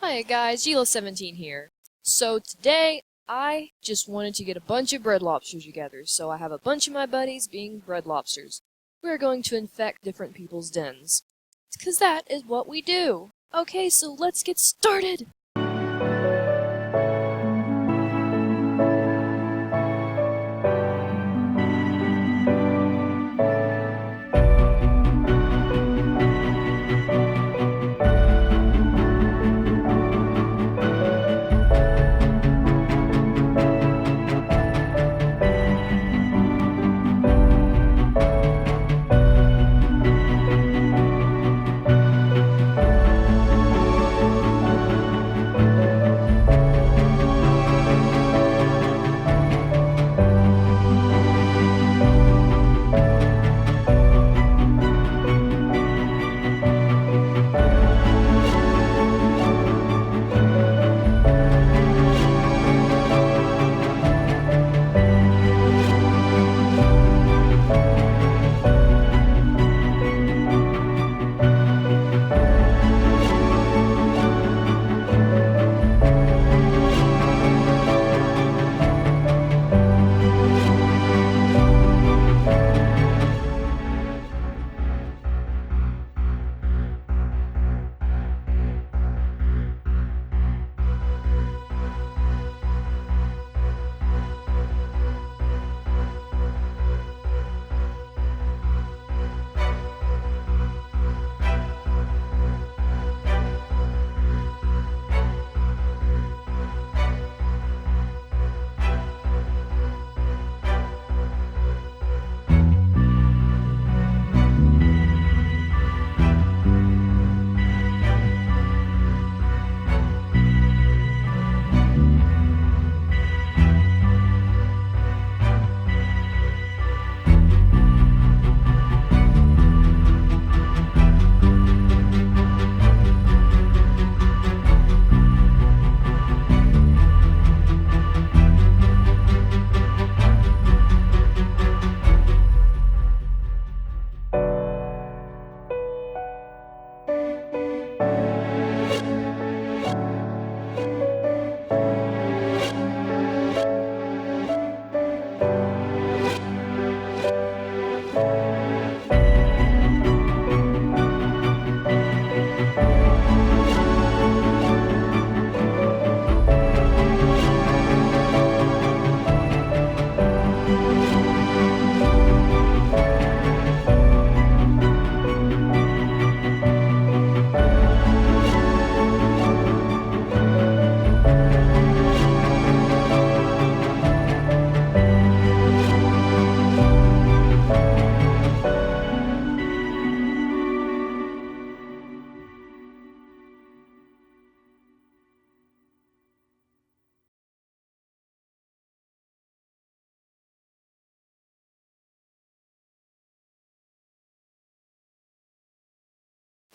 Hi guys, Gila17 here. So today, I just wanted to get a bunch of bread lobsters together, so I have a bunch of my buddies being bread lobsters. We're going to infect different people's dens. 'Cause that is what we do. Okay, so let's get started!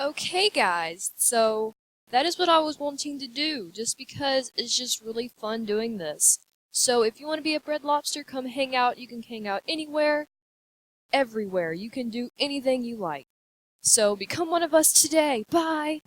Okay guys, so that is what I was wanting to do, just because it's just really fun doing this. So if you want to be a bread lobster, come hang out. You can hang out anywhere, everywhere. You can do anything you like. So become one of us today. Bye!